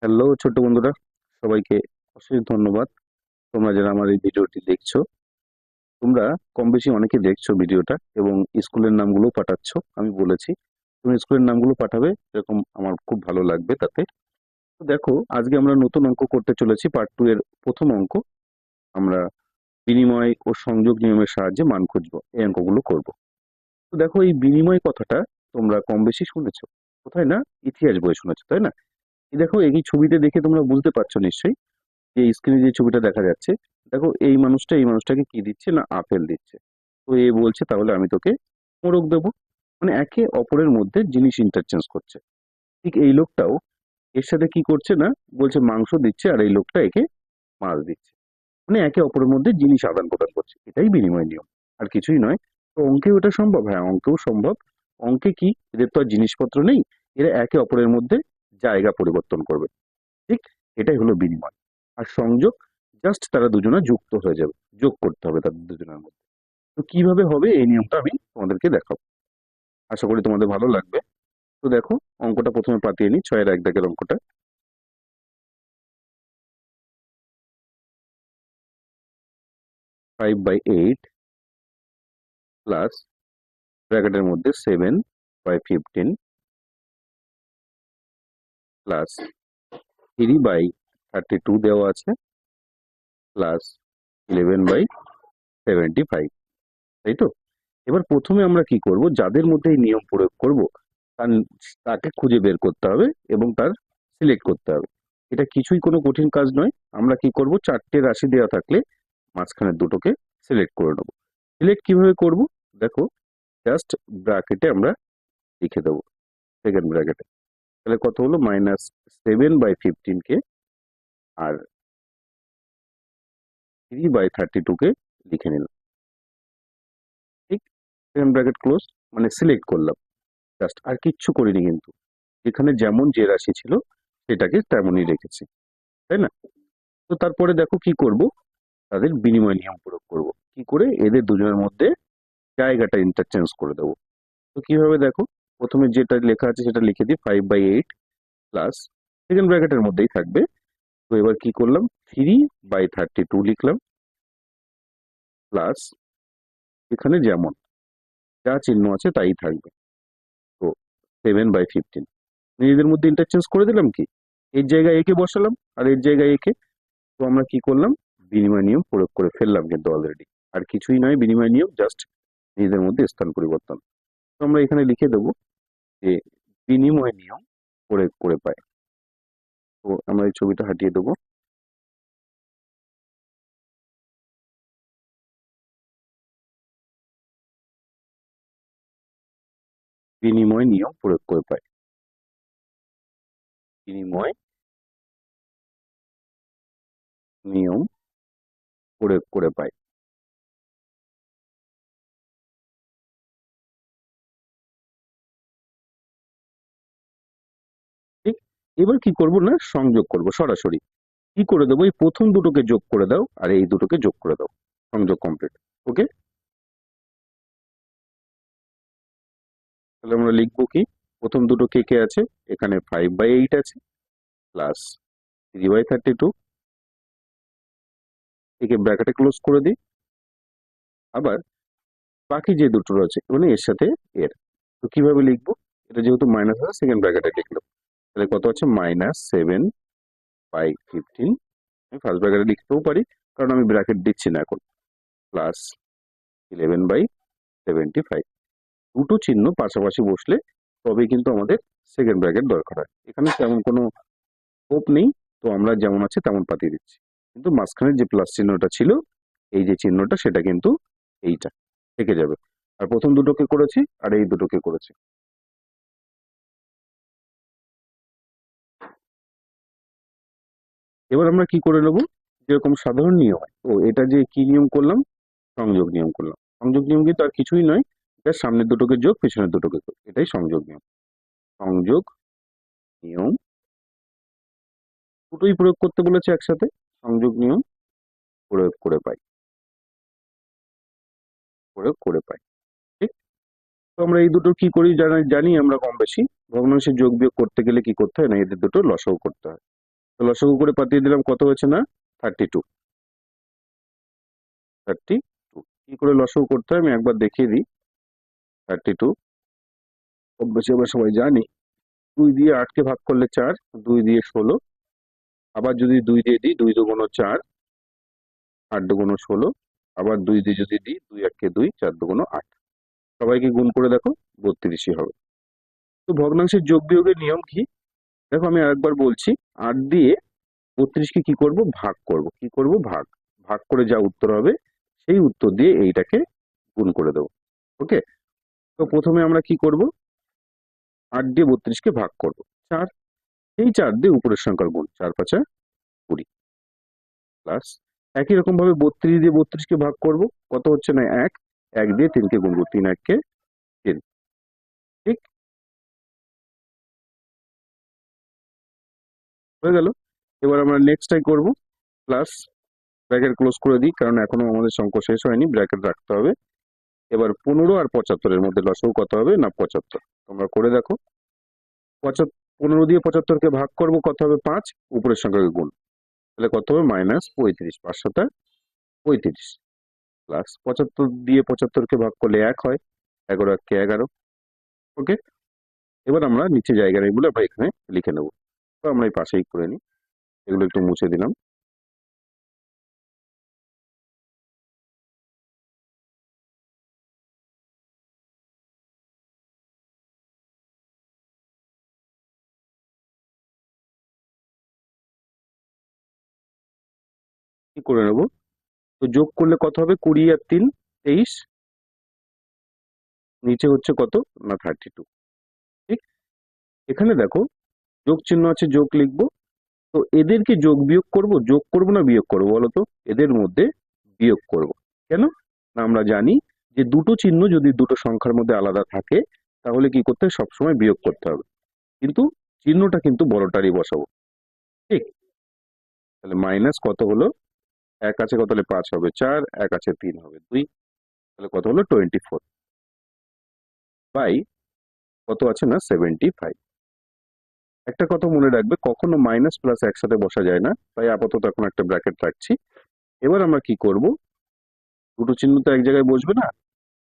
Hello ছোট্ট বন্ধুরা, সবাইকে অশেষ ধন্যবাদ। তোমরা যারা আমার এই ভিডিওটি দেখছো, তোমরা কম বেশি অনেকে দেখছো ভিডিওটা এবং স্কুলের নামগুলো পাঠাচ্ছ। আমি বলেছি তুমি স্কুলের নামগুলো পাঠাবে, এরকম আমার খুব ভালো লাগবে তাতে। তো দেখো, আজকে আমরা নতুন অঙ্ক করতে চলেছি, পার্ট 2 এর প্রথম অঙ্ক। আমরা বিনিময় ও সংযোগ নিয়মের সাহায্যে মান খুঁজবো, এই অঙ্কগুলো করব। তো দেখো, এই বিনিময় কথাটা তোমরা কম বেশি শুনেছো, কোথায় না? ইতিহাস বই শুনেছো, তাই না? এই দেখো, এই ছবিতে দেখে তোমরা বুঝতে পারছো নিশ্চয়ই যে স্ক্রিনে যে ছবিটা দেখা যাচ্ছে। দেখো, এই মানুষটাকে কি দিচ্ছে না, আপেল দিচ্ছে। তো এ বলছে তাহলে আমি তোকে মোড়ক দেবো। মানে একে অপরের মধ্যে জিনিস ইন্টারচেঞ্জ করছে। ঠিক এই লোকটাও এর সাথে কি করছে না, বলছে মাংস দিচ্ছে, আর এই লোকটা একে মাছ দিচ্ছে। মানে একে অপরের মধ্যে জিনিস আদান প্রদান করছে, এটাই বিনিময় নিয়ম, আর কিছুই নয়। তো অঙ্কে ওটা সম্ভব? হ্যাঁ, অঙ্কেও সম্ভব। অঙ্কে কি, এদের তো আর জিনিসপত্র নেই, এরা একে অপরের মধ্যে জায়গা পরিবর্তন করবে। ঠিক, এটাই হলো বিনিময়। আর সংযোগ, জাস্ট তারা দুজনা যুক্ত হয়ে যাবে, যোগ করতে হবে তাদের দুজনের মধ্যে। তো কিভাবে হবে এই নিয়মটা আমি তোমাদেরকে দেখাবো, আশা করি তোমাদের ভালো লাগবে। তো দেখো, অঙ্কটা প্রথমে পাতিয়ে নিই, 6-এর 1 দাগের অঙ্কটা। 5/8 প্লাস ব্র্যাকেটের মধ্যে 7/15 প্লাস 3/32 দেওয়া আছে, প্লাস 11/75, তাই তো? এবার প্রথমে আমরা কি করব, যাদের মধ্যে এই নিয়ম প্রয়োগ করব তাকে খুঁজে বের করতে হবে এবং তার সিলেক্ট করতে হবে। এটা কিছুই কোনো কঠিন কাজ নয়। আমরা কি করব, 4টে রাশি দেওয়া থাকলে মাঝখানের দুটোকে সিলেক্ট করে নেব। সিলেক্ট কিভাবে করব, দেখো, জাস্ট ব্র্যাকেটে আমরা লিখে দেবো, সেকেন্ড ব্র্যাকেটে। তাহলে কত হলো, -7/15 কে আর 3/32 কে লিখে নিলাম। ঠিক, সেকেন্ড ব্র্যাকেট ক্লোজ, মানে সিলেক্ট করলাম জাস্ট, আর কিচ্ছু করিনি কিন্তু। যেখানে যেমন যে রাশি ছিল সেটাকে তেমনই রেখেছি, তাই না? তো তারপরে দেখো কি করব, তাদের বিনিময় নিয়ম প্রয়োগ করব। কি করে, এদের দুজনের মধ্যে জায়গাটা ইন্টারচেঞ্জ করে দেবো। তো কিভাবে দেখো, প্রথমে যেটা লেখা আছে সেটা লিখে দিই, 5/8 প্লাস, সেকেন্ড ব্র্যাকেটের মধ্যেই থাকবে। তো এবার কি করলাম, 3/32 লিখলাম, প্লাস এখানে যেমন যা চিহ্ন আছে তাই থাকবে। তো 7/15 নিজেদের মধ্যে ইন্টারচেঞ্জ করে দিলাম, কি এর জায়গায় একে বসালাম আর এর জায়গায় একে। তো আমরা কি করলাম, বিনিময় নিয়ম প্রয়োগ করে ফেললাম কিন্তু অলরেডি। আর কিছুই নয় বিনিময় নিয়ম, জাস্ট নিজেদের মধ্যে স্থান পরিবর্তন। তো আমরা এখানে লিখে দেবো যে বিনিময় নিয়ম প্রয়োগ করে পাই। তো আমরা এই ছবিটা হাটিয়ে দেবো। বিনিময় নিয়ম প্রয়োগ করে পাই, বিনিময় নিয়ম প্রয়োগ করে পাই। ঠিক, এবার কি করব না, সংযোগ করব সরাসরি। কি করে দেবো, এই প্রথম দুটোকে যোগ করে দাও আর এই দুটোকে যোগ করে দাও, সংযোগ কমপ্লিট। ওকে, তাহলে আমরা লিখবো কি, প্রথম দুটো কে কে আছে, এখানে 5/8 আছে, প্লাস 3/32, একে ব্র্যাকেটে ক্লোজ করে দিই। আবার বাকি যে দুটো রয়েছে মানে এর সাথে এর, তো কিভাবে লিখবো, এটা যেহেতু মাইনাস আছে সেকেন্ড ব্র্যাকেটে লিখলাম। তাহলে কত আছে, -7/15, আমি ফার্স্ট ব্র্যাকেটে লিখতেও পারি কারণ আমি ব্র্যাকেট দিচ্ছি না এখন, প্লাস 11/75। দুটো চিহ্ন পাশাপাশি বসলে তবেই কিন্তু আমাদের সেকেন্ড ব্র্যাকেট দরকার হয়। এখানে তেমন কোনো হোপ নেই, তো আমরা যেমন আছে তেমন পাঠিয়ে দিচ্ছি। কিন্তু মাঝখানে যে প্লাস চিহ্নটা ছিল, এই যে চিহ্নটা, সেটা কিন্তু এইটা থেকে যাবে। আর প্রথম দুটোকে করেছি আর এই দুটোকে করেছি। এবার আমরা কি করে নেব, যেরকম সাধারণ নিয়ম হয়, তো এটা যে কি নিয়ম করলাম, সংযোগ নিয়ম করলাম। সংযোগ নিয়ম কিন্তু আর কিছুই নয়, এটা সামনের দুটোকে যোগ পেছনের দুটোকে যোগ, এটাই সংযোগ নিয়ম। সংযোগ নিয়ম দুটোই প্রয়োগ করতে বলেছে একসাথে, সংযোগ নিয়ম প্রয়োগ করে পাই, প্রয়োগ করে পাই। ঠিক, তো আমরা এই দুটো কি করি জানি জানি আমরা কম বেশি। ভগ্নাংশের যোগ বিয়োগ করতে গেলে কি করতে হয় না, এদের দুটো লসাগু করতে হয়। তো লসাগু করে পাঠিয়ে দিলাম, কত হয়েছে না 32। কি করে লসাগু করতে হয় আমি একবার দেখিয়ে দিই। 32 খুব বেশি আমরা সবাই জানি, 2 দিয়ে 8 কে ভাগ করলে 4, 2 দিয়ে 16, আবার যদি 2 দিয়ে দিই 2 দুগুণ 4, 8 দুগুণ 16, আবার 2 দিয়ে যদি দিই 2 1 2, 4 দুগুণ 8, সবাইকে গুণ করে দেখো 32ই হবে। তো ভগ্নাংশের যোগ বিয়োগের নিয়ম কি? দেখো আমি আরেকবার বলছি, 8 দিয়ে 32কে কি করব, ভাগ করব। কি করব, ভাগ। ভাগ করে যা উত্তর হবে সেই উত্তর দিয়ে এইটাকে গুণ করে দেবো। ওকে, তো প্রথমে আমরা কি করব, 8 দিয়ে 32কে ভাগ করব 4, এই 4 দিয়ে উপরের সংখ্যার গুণ, 4 5 20, প্লাস একই রকম ভাবে 32 দিয়ে 32কে ভাগ করব, কত হচ্ছে না 1, 1 দিয়ে 3কে গুনব, 3 1 কে 3, ঠিক হয়ে গেল। এবার আমরা নেক্সটটাই করব, প্লাস ব্র্যাকেট ক্লোজ করে দিই, কারণ এখনো আমাদের অঙ্ক শেষ হয়নি, ব্র্যাকেট রাখতে হবে। এবার 15 আর 75 এর মধ্যে লসাগু কত হবে না 75, তোমরা করে দেখো। 15 দিয়ে 75কে ভাগ করব, কত হবে 5, উপরের সংখ্যাকে গুণ, তাহলে কত হবে -35, 5 7 35, প্লাস 75 দিয়ে 75কে ভাগ করলে 1 হয়, 11 1 কে 11। ওকে, এবার আমরা নিচে জায়গা এগুলো আমরা এখানে লিখে নেব, তো আমরা এই পাশেই করে নিই, এগুলো একটু মুছে দিলাম। কি করে নেব, তো যোগ করলে কত হবে, 20 আর 3 23, নিচে হচ্ছে কত না 32। ঠিক, এখানে দেখো যোগ চিহ্ন আছে, যোগ লিখবো। তো এদেরকে যোগ বিয়োগ করব, যোগ করব না বিয়োগ করব বলো তো, এদের মধ্যে বিয়োগ করব। কেন না, আমরা জানি যে দুটো চিহ্ন যদি দুটো সংখ্যার মধ্যে আলাদা থাকে তাহলে কি করতে হয়, সবসময় বিয়োগ করতে হবে, কিন্তু চিহ্নটা কিন্তু বড়টারই বসাবো। ঠিক, তাহলে মাইনাস কত হলো, 1 আছে কত হলে 5 হবে 4, 1 আছে 3 হবে 2, তাহলে কত হলো 24 বাই কত আছে না 75। একটা কথা মনে রাখবে, কখনো মাইনাস প্লাস একসাথে বসা যায় না, তাই আপাতত এখন একটা ব্র্যাকেট রাখছি। এবার আমরা কি করব, দুটো চিহ্ন তো এক জায়গায় বসবে না,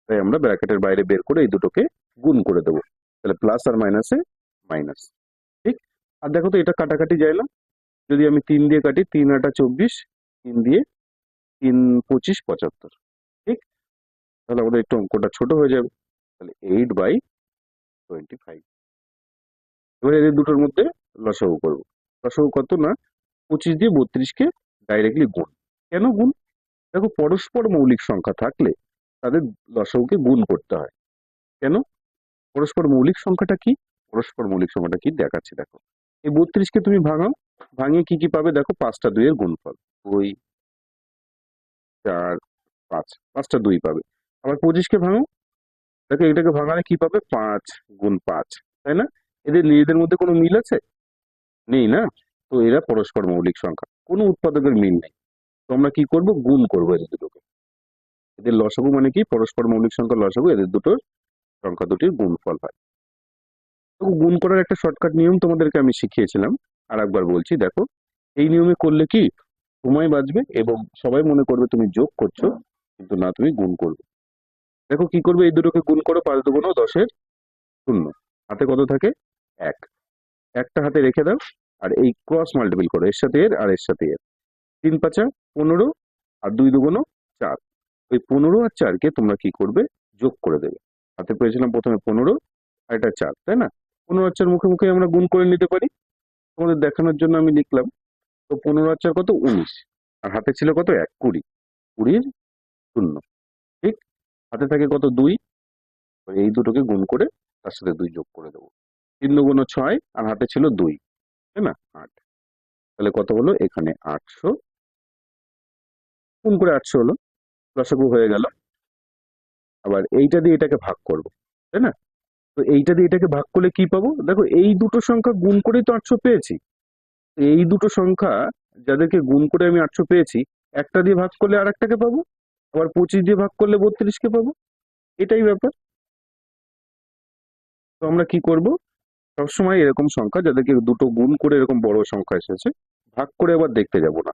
তাই আমরা ব্র্যাকেটের বাইরে বের করে এই দুটোকে গুণ করে দেবো, তাহলে প্লাস আর মাইনাসে মাইনাস। ঠিক, আর দেখো তো এটা কাটাকাটি যায় না, যদি আমি 3 দিয়ে কাটি, 3 8 24, 3 দিয়ে 3 25 75। ঠিক, তাহলে আমাদের একটু অঙ্কটা ছোট হয়ে যাবে, তাহলে 8/25। এবার এদের দুটোর মধ্যে লসাগু করবো। লসাগু কত না 25 দিয়ে 32কে ডাইরেক্টলি গুণ। কেন গুণ, দেখো পরস্পর মৌলিক সংখ্যা থাকলে তাদের লসাগুকে গুণ করতে হয়। কেন, পরস্পর মৌলিক সংখ্যাটা কি, পরস্পর মৌলিক সংখ্যাটা কি দেখাচ্ছি দেখো। এই 32কে তুমি ভাঙাও, ভাঙিয়ে কি কি পাবে দেখো, 5টা 2 এর গুণফল 2 4 5, 5টা 2 পাবে। আবার 25কে ভাঙো, দেখো এটাকে ভাঙালে কি পাবে, 5 গুণ 5, তাই না? এদের নিজেদের মধ্যে কোনো মিল আছে, নেই না, তো এরা পরস্পর মৌলিক সংখ্যা, কোনো উৎপাদকের মিল নেই। তো আমরা কি করব, গুণ করবো এদের দুটোকে। এদের লসাগু মানে কি, পরস্পর মৌলিক সংখ্যার লসাগু, এদের দুটোর সংখ্যা দুটির গুণফল হয়। তো গুণ করার একটা শর্টকাট নিয়ম তোমাদেরকে আমি শিখিয়েছিলাম, আর একবার বলছি দেখো, এই নিয়মে করলে কি সময় বাঁচবে এবং সবাই মনে করবে তুমি যোগ করছো, কিন্তু না, তুমি গুণ করবে। দেখো কি করবে, এই দুটোকে গুণ করো, 5 দুগুণ 10 শূন্য, হাতে কত থাকে 1, একটা হাতে রেখে দাও, আর এই ক্রস মাল্টিপল করো, এর সাথে এর আর এর সাথে এর, 3 5 15, আর 2 দুগুণ 4, ওই 15 আর 4কে তোমরা কি করবে, যোগ করে দেবে। হাতে পেয়েছিলাম প্রথমে 15 আর এটা 4, তাই না? 15 আর 4 মুখে মুখে আমরা গুণ করে নিতে পারি, তোমাদের দেখানোর জন্য আমি লিখলাম। তো 15 আর 4 কত 19, আর হাতে ছিল কত 1, 20, 20 শূন্য। ঠিক, হাতে থাকে কত 2, এই দুটোকে গুণ করে তার সাথে 2 যোগ করে দেবো। 3 দুগুণ 6, আর হাতে ছিল 2, তাই না 8, তাহলে কত হলো এখানে 800, গুণ করে 800 হলো, লসাগু হয়ে গেল। আবার এইটা দিয়ে এটাকে ভাগ করব, তাই না? তো এইটা দিয়ে এটাকে ভাগ করলে কি পাবো, দেখো এই দুটো সংখ্যা গুণ করেই তো 800 পেয়েছি। এই দুটো সংখ্যা যাদেরকে গুণ করে আমি 800 পেয়েছি, একটা দিয়ে ভাগ করলে আর একটাকে পাবো, আবার 25 দিয়ে ভাগ করলে 32কে পাবো, এটাই ব্যাপার। তো আমরা কি করব, সবসময় এরকম সংখ্যা যাদেরকে দুটো গুণ করে এরকম বড় সংখ্যা এসেছে ভাগ করে আবার দেখতে যাব না,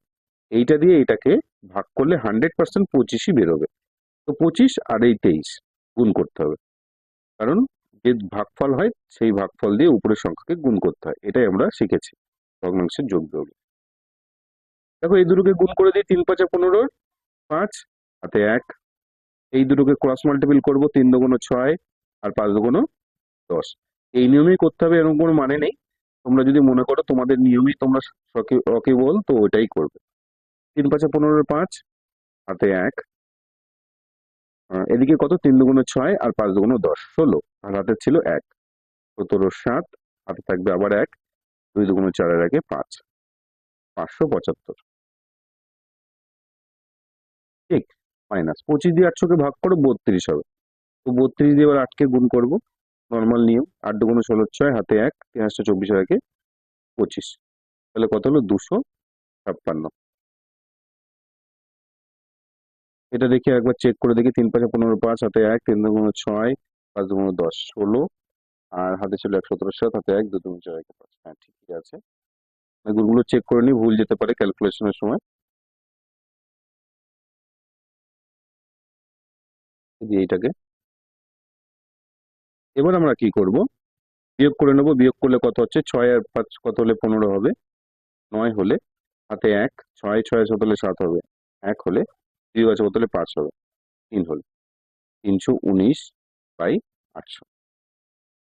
এইটা দিয়ে এটাকে ভাগ করলে 100% 25ই বেরোবে। তো 25 আর এই 23 গুণ করতে হবে, কারণ যে ভাগফল হয় সেই ভাগফল দিয়ে উপরের সংখ্যাকে গুণ করতে হয়, এটাই আমরা শিখেছি ভগ্নাংশের যোগ বিয়োগে। দেখো এই দুটোকে গুণ করে দিই, 3 5 15, 5 হাতে 1। এই দুটোকে ক্রস মাল্টিপল করবো, 3 দুগুণ 6 আর 5 দুগুণ 10। এই নিয়মেই করতে হবে, এরকম কোনো মানে নেই। তোমরা যদি মনে করো তোমাদের নিয়মেই তোমরা ওকেবল, তো ওইটাই করবে। 3 5 15, 5 হাতে 1। এদিকে কত, 3 দুগুণ 6 আর 5 দুগুণ 10, 16 আর হাতে ছিল 1, 17 7 হাতে থাকবে আবার 1, 2 দুগুণ 4 এর আগে 5, 575। ঠিক, মাইনাস 25 দিয়ে 800 কে ভাগ করো, 32 হবে। তো 32 দিয়ে এবার 8 কে গুণ করবো, নর্মাল নিয়ম। 8 দুগুণ 16 6 হাতে 1, 3 8 24 এর আগে 25, তাহলে কত হলো, 256। এটা দেখি একবার চেক করে দেখি, 3 5 15, 5 হাতে 1, 3 দুগুণ 6, 5 দুগুণ 10, 16 আর হাতে ছিল 117 7 হাতে 1, 2 দুগুণ 4 এর আগে 5। হ্যাঁ ঠিকই আছে। গুণগুলো চেক করে নি, ভুল যেতে পারে ক্যালকুলেশনের সময়। দিয়ে এইটাকে এবার আমরা কি করব, বিয়োগ করে নেবো। বিয়োগ করলে কত হচ্ছে, 6 আর 5 কত হলে 15 হবে, 9 হলে হাতে 1, 6 6 7 হলে 7 হবে, 1 হলে 2 আছে কত হলে 5 হবে, 3 হলে 319 বাই 800।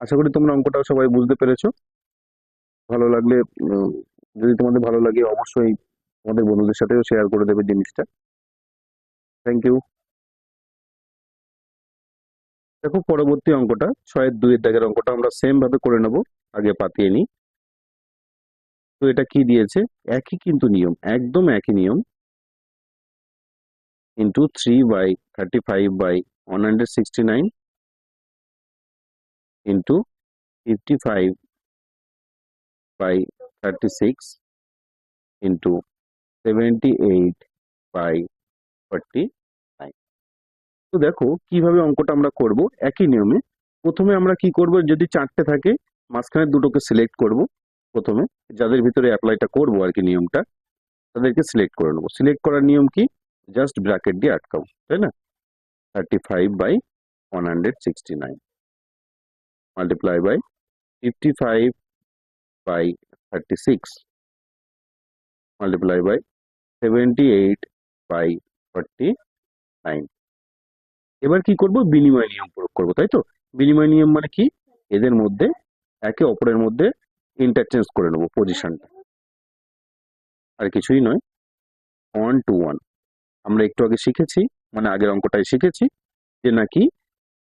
আশা করি তোমরা অঙ্কটা সবাই বুঝতে পেরেছো। ভালো লাগলে উম, যদি তোমাদের ভালো লাগে অবশ্যই তোমাদের বন্ধুদের সাথেও শেয়ার করে দেবে জিনিসটা। Thank you. দেখো পরবর্তী অঙ্কটা 6 এর 2 এর দাগের অঙ্কটা আমরা সেম ভাবে করে নেব, আগে পাতিয়ে নিই। তো এটা কি দিয়েছে, একই কিন্তু নিয়ম, একদম একই নিয়ম। Into 3/35/169 into 55/36 into 78/49। তো দেখো কিভাবে অঙ্কটা আমরা করব, একই নিয়মে। প্রথমে আমরা কি করব, যদি 4টে থাকে মাঝখানে দুটোকে সিলেক্ট করব। প্রথমে যাদের ভিতরে অ্যাপ্লাইটা করব আর কি নিয়মটা, তাদেরকে সিলেক্ট করে নেবো। সিলেক্ট করার নিয়ম কি, জাস্ট ব্র্যাকেট দিয়ে আটকাও, তাই না। 35/169 মাল্টিপ্লাই বাই 55/36 মাল্টিপ্লাই বাই 78/49। এবার কি করব, বিনিময় নিয়ম প্রয়োগ করব, তাই তো। বিনিময় নিয়ম মানে কি, এদের মধ্যে একে অপরের মধ্যে ইন্টারচেঞ্জ করে নেবো পজিশনটা, আর কিছুই নয়। 1 to 1 আমরা একটু আগে শিখেছি, মানে আগের অঙ্কটাই শিখেছি, যে নাকি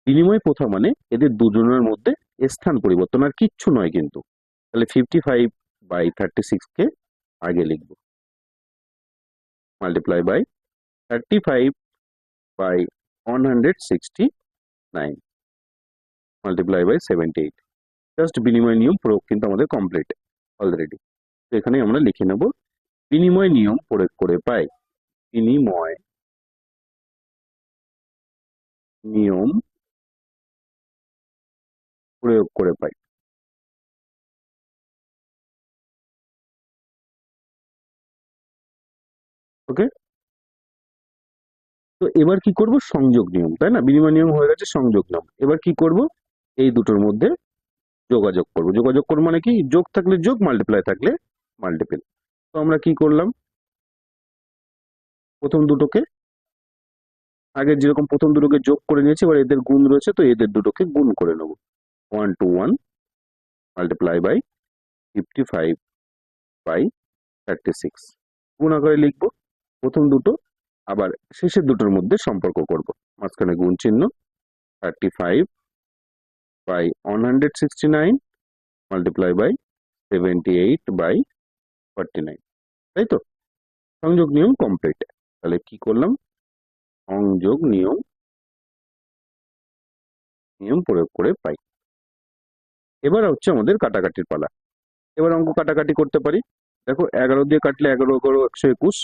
বিনিময় প্রথা মানে এদের দুজনের মধ্যে স্থান পরিবর্তন, আর কিচ্ছু নয় কিন্তু। তাহলে 55/36 কে আগে লিখবো, multiply by 35/169 multiply by 78। Just বিনিময় নিয়ম প্রয়োগ কিন্তু আমাদের কমপ্লিট অলরেডি। তো এখানে আমরা লিখে নেব, বিনিময় নিয়ম প্রয়োগ করে পাই, বিনিময় নিয়ম প্রয়োগ করে পাই। ওকে, তো এবার কি করব, সংযোগ নিয়ম, তাই না। বিনিময় নিয়ম হয়ে গেছে, সংযোগ নিয়ম। এবার কি করব, এই দুটোর মধ্যে যোগাযোগ করব। যোগাযোগ করব মানে কি, যোগ থাকলে যোগ, মাল্টিপ্লাই থাকলে মাল্টিপল। তো আমরা কি করলাম, প্রথম দুটোকে আগে যেরকম প্রথম দুটোকে যোগ করে নিয়েছি, এবার এদের গুণ রয়েছে, তো এদের দুটোকে গুণ করে নেব। 1 to 1 মাল্টিপ্লাই বাই 55/36 গুণ আকারে লিখবো প্রথম দুটো, আবার শেষের দুটোর মধ্যে সম্পর্ক করব, মাঝখানে গুণ চিহ্ন। 35/169 মাল্টিপ্লাই বাই 78/49, তাই তো। সংযোগ নিয়ম কমপ্লিট। তাহলে কি করলাম, সংযোগ নিয়ম নিয়ম প্রয়োগ করে পাই। এবার হচ্ছে আমাদের কাটাকাটির পালা। এবার অঙ্ক কাটাকাটি করতে পারি। দেখো 11 দিয়ে কাটলে 11 11 121,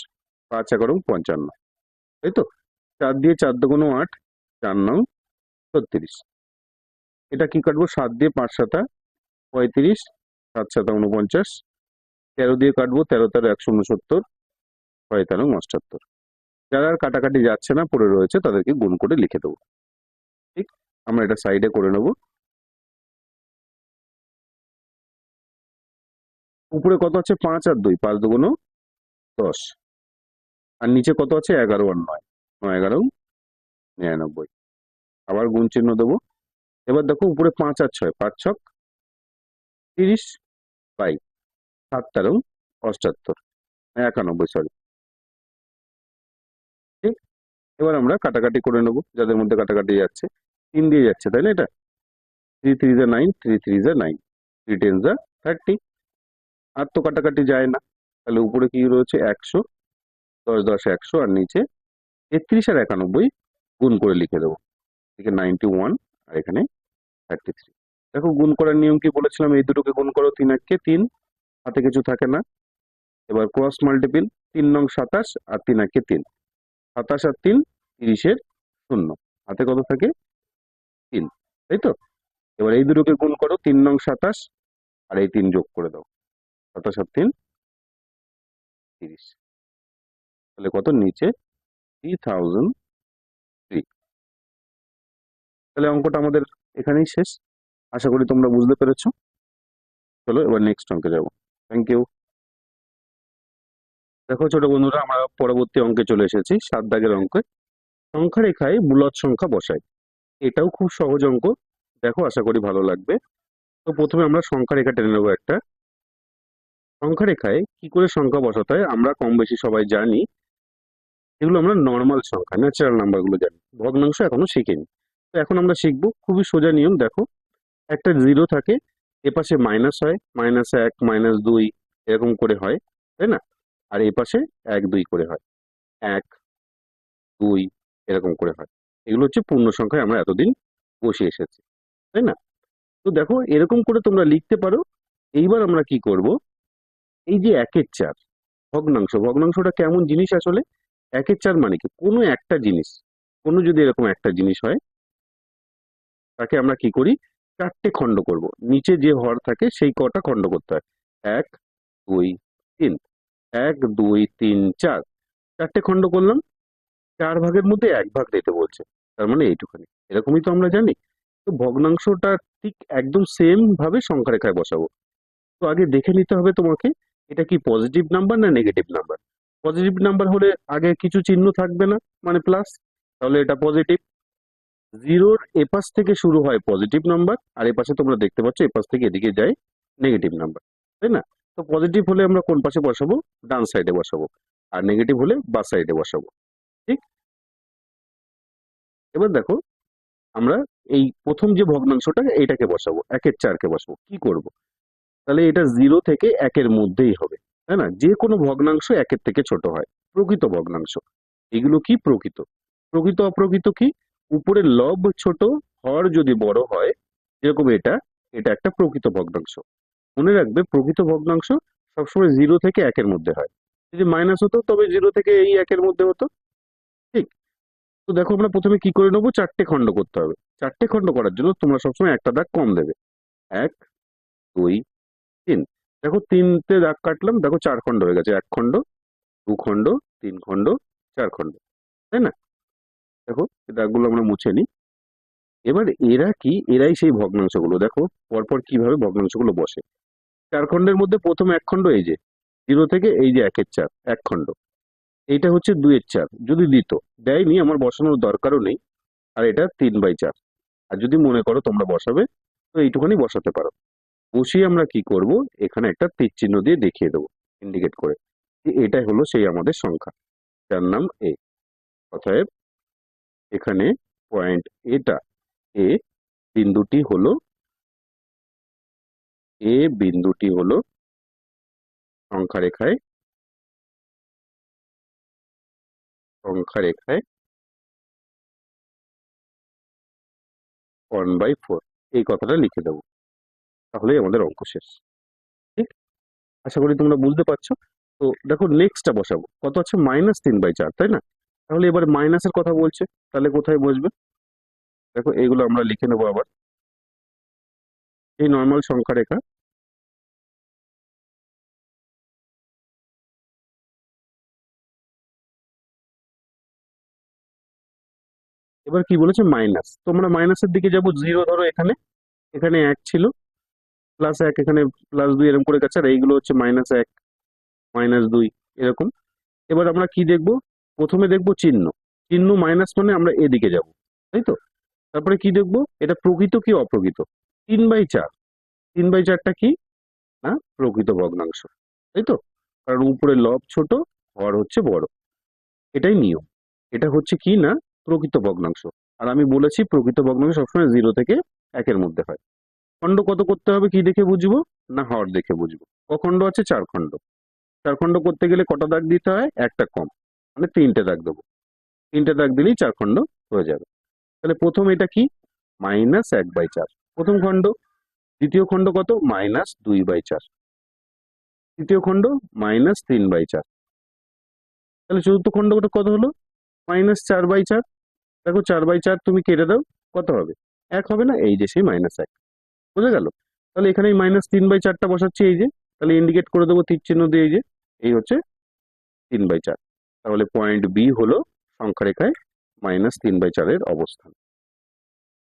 5 11 55, তাই তো। 4 দিয়ে 4 দুগুণ 8, 4 9 36। এটা কি কাটবো, 7 দিয়ে 5 7 35, 7 7 49, 13 দিয়ে কাটবো, 13 13 169, 6 13 78। যারা আর কাটাকাটি যাচ্ছে না পড়ে রয়েছে তাদেরকে গুণ করে লিখে দেবো। ঠিক, আমরা এটা সাইডে করে নেব। উপরে কত আছে? 5 আর 2, 5 2 10। আর নিচে কত আছে? 11 আর 9, 9 11 99। আবার গুণ চিহ্ন দেবো। এবার দেখো উপরে 5 আর 6, 5 6 30, বাই 7 13 78, 91, সরি। ঠিক, এবার আমরা কাটাকাটি করে নেবো, যাদের মধ্যে কাটাকাটি যাচ্ছে। 3 দিয়ে যাচ্ছে, তাই না? এটা 3 3 যা 9, 3 3 যা 9, 3 10 যা 30। আর তো কাটাকাটি যায় না, তাহলে উপরে কি রয়েছে? 100, 10 10 100, আর নিচে 33 আর 91 গুণ করে লিখে দেবো। এদিকে 91 আর এখানে 33। দেখো গুণ করার নিয়ম কি বলেছিলাম? এই দুটোকে গুণ করো, 3 1 3, হাতে কিছু থাকে না। এবার ক্রস মাল্টিপিল, 3 নং 27 আর 3 1 3, 27 আর 3 30 এর 0, হাতে কত থাকে? 3, তাই তো? এবার এই দুটোকে গুণ করো, 3 নং 27 আর এই 3 যোগ করে দাও, 27 আর 3 30। তাহলে কত? নিচে 3003। তাহলে অঙ্কটা আমাদের এখানেই শেষ। আশা করি তোমরা বুঝতে পেরেছো। চলো এবার নেক্সট অঙ্কে যাবো। Thank you. দেখো ছোট বন্ধুরা, আমরা পরবর্তী অঙ্কে চলে এসেছি, 7 দাগের অঙ্কে। সংখ্যা রেখায় মূলদ সংখ্যা বসাই। এটাও খুব সহজ অঙ্ক। দেখো, আশা করি ভালো লাগবে। তো প্রথমে আমরা সংখ্যা রেখা টেনে নেবো একটা। সংখ্যা রেখায় কি করে সংখ্যা বসাতে হয় আমরা কম বেশি সবাই জানি। এগুলো আমরা নর্মাল সংখ্যা, ন্যাচারাল নাম্বার গুলো জানি, ভগ্নাংশ এখনো শিখিনি। তো এখন আমরা শিখবো খুবই সোজা নিয়ম। দেখো, একটা জিরো থাকে, এপাশে মাইনাস হয়, -1 -2 এরকম করে হয়, তাই না? আর এপাশে 1 2 করে হয়, 1 2 এরকম করে হয়। এগুলো হচ্ছে পূর্ণ সংখ্যায় আমরা এতদিন বসে এসেছি, তাই না? তো দেখো, এরকম করে তোমরা লিখতে পারো। এইবার আমরা কি করব? এই যে 1/4 ভগ্নাংশ, ভগ্নাংশটা কেমন জিনিস আসলে? 1/4 মানে কি? কোনো একটা জিনিস, কোনো যদি এরকম একটা জিনিস হয়, তাকে আমরা কি করি? 4টে খণ্ড করব। নিচে যে হর থাকে সেই কটা খণ্ড করতে হয়? 1 2 3, 1 2 3 4, 4টে খণ্ড করলাম। 4 ভাগের মধ্যে 1 ভাগ দিতে বলছে, তার মানে এইটুখানি। এরকমই তো আমরা জানি। তো ভগ্নাংশটা ঠিক একদম সেম ভাবে সংখ্যা রেখায় বসাবো। তো আগে দেখে নিতে হবে তোমাকে, এটা কি পজিটিভ নাম্বার না নেগেটিভ নাম্বার। পজিটিভ নাম্বার হলে আগে কিছু চিহ্ন থাকবে না, মানে প্লাস, তাহলে এটা পজিটিভ। জিরোর এপাশ থেকে শুরু হয় পজিটিভ নাম্বার, আর এপাশে তোমরা দেখতে পাচ্ছ এপাশ থেকে এদিকে যায় নেগেটিভ নাম্বার, তাই না? তো পজিটিভ হলে আমরা কোন পাশে বসাবো? ডান সাইডে বসাবো। আর নেগেটিভ হলে বাঁ সাইডে বসাবো। ঠিক, এবার দেখো, আমরা এই প্রথম যে ভগ্নাংশটা এইটাকে বসাবো, 1/4 কে বসাবো। কি করব? তাহলে এটা 0 থেকে 1-এর মধ্যেই হবে, তাই না? যে কোনো ভগ্নাংশ 1-এর থেকে ছোট হয়, প্রকৃত ভগ্নাংশ। এগুলো কি প্রকৃত? প্রকৃত অপ্রকৃত কি? উপরের লব ছোট, হর যদি বড় হয়, যেরকম এটা, এটা একটা প্রকৃত ভগ্নাংশ। মনে রাখবে, প্রকৃত ভগ্নাংশ সবসময় 0 থেকে 1-এর মধ্যে হয়। যদি মাইনাস হতো তবে 0 থেকে এই 1-এর মধ্যে হতো। ঠিক, তো দেখো আমরা প্রথমে কি করে নেবো? 4টে খণ্ড করতে হবে। 4টে খণ্ড করার জন্য তোমরা সবসময় একটা দাগ কম দেবে। 1 2 3। দেখো 3টে দাগ কাটলাম, দেখো 4 খণ্ড হয়ে গেছে। 1 খণ্ড, 2 খণ্ড, 3 খণ্ড, 4 খণ্ড, তাই না? দেখো এই দাগগুলো আমরা মুছে নিই। এবার এরা কি? এরাই সেই ভগ্নাংশগুলো। দেখো পরপর কিভাবে ভগ্নাংশগুলো বসে। 4 খণ্ডের মধ্যে প্রথম 1 খণ্ড এই যে 0 থেকে এই যে 1/4 1 খণ্ড, এইটা হচ্ছে 2/4। যদি দিত, দেয়নি, আমার বসানোর দরকারও নেই। আর এটা 3/4। আর যদি মনে করো তোমরা বসাবে, তো এইটুখানি বসাতে পারো। বসিয়ে আমরা কি করব? এখানে একটা তীর চিহ্ন দিয়ে দেখিয়ে দেবো, ইন্ডিকেট করে, যে এটাই হলো সেই আমাদের সংখ্যা, যার নাম এ। অতএব এখানে পয়েন্ট এটা, এ বিন্দুটি হলো, এ বিন্দুটি হলো সংখ্যা রেখায়, সংখ্যা রেখায় 1/4। এই কথাটা লিখে দেবো, তাহলেই আমাদের অঙ্ক শেষ। ঠিক, আশা করি তোমরা বুঝতে পারছো। তো দেখো নেক্সটটা বসাবো, কত আছে? -3/4, তাই না? তাহলে এবার মাইনাসের কথা বলছে, তাহলে কোথায় বসবে? দেখো এইগুলো আমরা লিখে নেবো আবার। এই নর্মাল সংখ্যা রেখা, এবার কি বলেছে মাইনাস, তোমরা মাইনাসের দিকে যাবো, জিরো ধরো এখানে, এখানে এক ছিল, প্লাস এক, এখানে প্লাস দুই, এরকম করে গেছে, আর এইগুলো হচ্ছে মাইনাস এক, মাইনাস দুই, এরকম। এবার আমরা কি দেখবো, প্রথমে দেখবো চিহ্ন, চিহ্ন মাইনাস মানে আমরা এদিকে যাব, তাই তো। তারপরে কি দেখবো, এটা প্রকৃত কি অপ্রকৃত, 3/4, 3/4টা কি না প্রকৃত ভগ্নাংশ, তাই তো, কারণ উপরে লব ছোট, হর হচ্ছে বড়, এটাই নিয়ম। এটা হচ্ছে কি না প্রকৃত ভগ্নাংশ। আর আমি বলেছি প্রকৃত ভগ্নাংশ সবসময় 0 থেকে 1-এর মধ্যে হয়। খণ্ড কত করতে হবে কি দেখে বুঝবো, না হর দেখে বুঝবো। খণ্ড আছে 4 খণ্ড, 4 খণ্ড করতে গেলে কটা দাগ দিতে হয়, একটা কম, মানে 3টে দাগ দেবো, 3টে দাগ দিলেই 4 খণ্ড হয়ে যাবে। তাহলে প্রথম এটা কি, -1/4 প্রথম খণ্ড। দ্বিতীয় খণ্ড কত, -2/4। তৃতীয় খণ্ড -3/4। তাহলে চতুর্থ খণ্ড কত হলো, -4/4। দেখো 4/4 তুমি কেটে দাও, কত হবে, 1 হবে না, এই যে সেই -1, বুঝে গেল। তাহলে এখানে -3/4টা বসাচ্ছি, এই যে, তাহলে ইন্ডিকেট করে দেবো তীর চিহ্ন দিয়ে, এই যে, এই হচ্ছে 3/4। তাহলে পয়েন্ট বি হলো সংখ্যারেখায় -3/4-এর অবস্থান।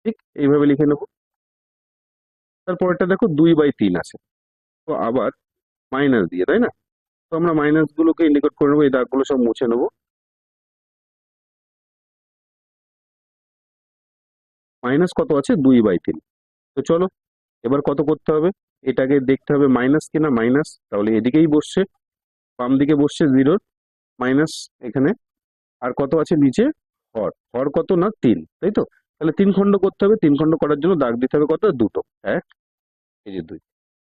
ঠিক এইভাবে লিখে নেবো। তারপরটা দেখো 2/3 আছে, তো আবার মাইনাস দিয়ে, তাই না, তো আমরা মাইনাস গুলোকে ইন্ডিকেট করে নেবো, এই দাগগুলো সব মুছে নেবো। মাইনাস কত আছে, 2/3। তো চলো এবার কত করতে হবে, এটাকে দেখতে হবে মাইনাস কিনা, মাইনাস, তাহলে এদিকেই বসছে, বাম দিকে বসছে জিরোর, মাইনাস এখানে। আর কত আছে নিচে, হর, হর কত না 3, তাই তো। তাহলে 3 খণ্ড করতে হবে, 3 খণ্ড করার জন্য দাগ দিতে হবে কত, দুটো, এক, এই যে দুই,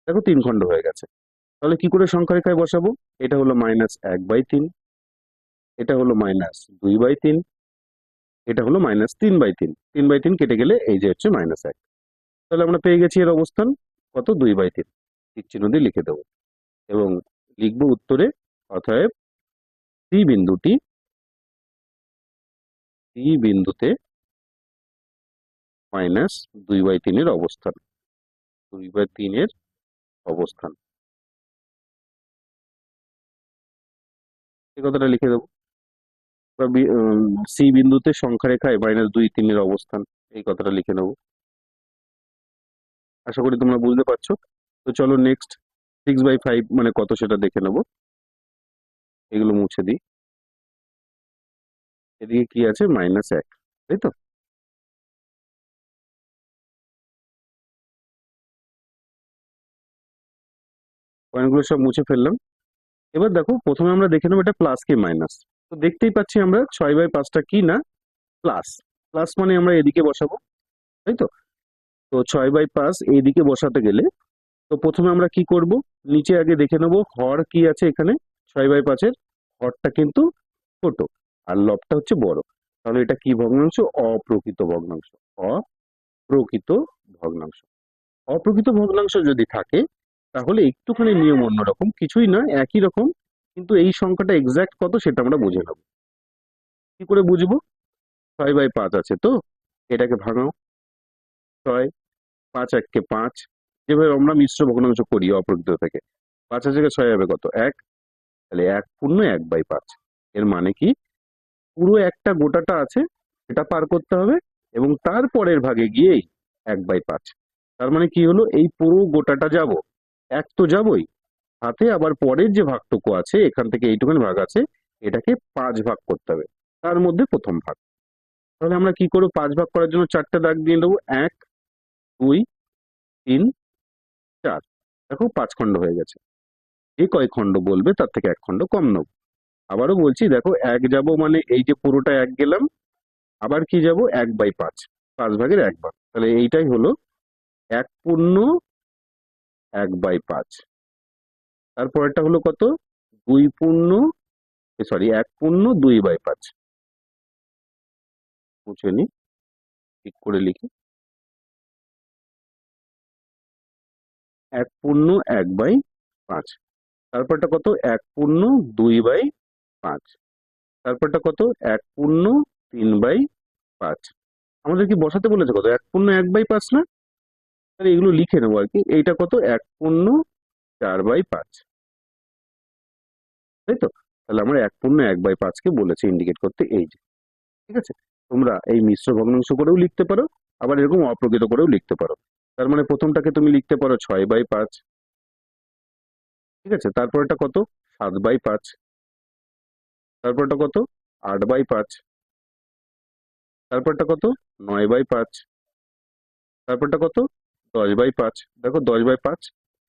দেখো 3 খণ্ড হয়ে গেছে। তাহলে কি করে সংখ্যা রেখায় বসাবো, এটা হলো -1/3, এটা হলো -2/3, এটা হলো -3/3, 3/3 কেটে গেলে এই যে হচ্ছে -1। তাহলে আমরা পেয়ে গেছি এর অবস্থান কত, 2/3, ঠিক চিহ্ন দিয়ে লিখে দেবো এবং লিখবো উত্তরে, অতএব সি বিন্দুটি, সি বিন্দুতে -2/3-এর অবস্থান, 2/3-এর অবস্থান, এই কথাটা লিখে দেবো। বা সি বিন্দুতে সংখ্যা রেখায় -2-3-এর অবস্থান, এই কথাটা লিখে নেবো। আশা করি তোমরা বুঝতে পারছো। তো চলো নেক্সট, 6/5 মানে কত সেটা দেখে নেবো। এগুলো মুছে দিই, এদিকে কি আছে, -1, তাই তো। পয়েন্টগুলো সব মুছে ফেললাম। এবার দেখো প্রথমে আমরা দেখে নেবো এটা প্লাস কি মাইনাস। তো দেখতেই পাচ্ছি আমরা 6/5টা কি না প্লাস, প্লাস মানে আমরা এদিকে বসাবো, তাই তো। তো 6/5 এইদিকে বসাতে গেলে, তো প্রথমে আমরা কি করব, নিচে আগে দেখে নেবো হর কি আছে এখানে, 6/5-এর হরটা কিন্তু ছোট আর লবটা হচ্ছে বড়, তাহলে এটা কি ভগ্নাংশ, অপ্রকৃত ভগ্নাংশ, অপ্রকৃত ভগ্নাংশ। অপ্রকৃত ভগ্নাংশ যদি থাকে তাহলে একটুখানি নিয়ম অন্যরকম, কিছুই নয় একই রকম, কিন্তু এই সংখ্যাটা এক্সাক্ট কত সেটা আমরা বুঝে নেবো। কি করে বুঝবো, 6/5 আছে তো, এটাকে ভাঙাও, 6, 5 × 1 = 5, যেভাবে আমরা মিশ্র ভগ্নাংশ করি অপ্রকৃত থেকে। 5 থেকে 6 হবে কত, 1, তাহলে 1 পূর্ণ 1/5। এর মানে কি, পুরো একটা গোটাটা আছে সেটা পার করতে হবে এবং তারপরের ভাগে গিয়েই 1/5। তার মানে কি হলো, এই পুরো গোটাটা যাব, এক তো যাবই, সাথে আবার পরের যে ভাগটুকু আছে এখান থেকে এইটুকুনি ভাগ আছে, এটাকে 5 ভাগ করতে হবে, তার মধ্যে প্রথম ভাগ। তাহলে আমরা কি করবো, 5 ভাগ করার জন্য 4টে দাগ দিয়ে দেবো, 1, 2, 3, 4। দেখো 5 খণ্ড হয়ে গেছে। যে কয় খণ্ড বলবে তার থেকে 1 খণ্ড কম নেব। আবারও বলছি, দেখো 1 যাব মানে এই যে পুরোটা 1 গেলাম, আবার কি যাব, 1/5, 5/1 ভাগ, তাহলে এইটাই হলো 1 পূর্ণ 1/5। তারপরেরটা হলো কত, 2 পূর্ণ, সরি 1 পূর্ণ 2/5। মুছে নি, ঠিক করে লিখি, 1 পূর্ণ 1/5। তারপরটা কত, 1 পূর্ণ 2/5। তারপরটা কত, 1 পূর্ণ 3/5। আমাদের কি বসাতে বলেছে কত, 1 পূর্ণ 1/5 না, তাহলে এগুলো লিখে নেবো আর কি। এইটা কত, 1 পূর্ণ 4/5, তাই তো। তাহলে আমরা 1 পূর্ণ 1/5-কে বলেছি ইন্ডিকেট করতে, এই যে, ঠিক আছে। তোমরা এই মিশ্র ভগ্নাংশ করেও লিখতে পারো, আবার এরকম অপ্রকৃত করেও লিখতে পারো। তার মানে প্রথমটাকে তুমি লিখতে পারো 6/5, ঠিক আছে, তারপরটা কত 7/5, তারপরটা কত 8/5, তারপরটা কত 9/5, তারপরটা কত 10/5। দেখো 10/5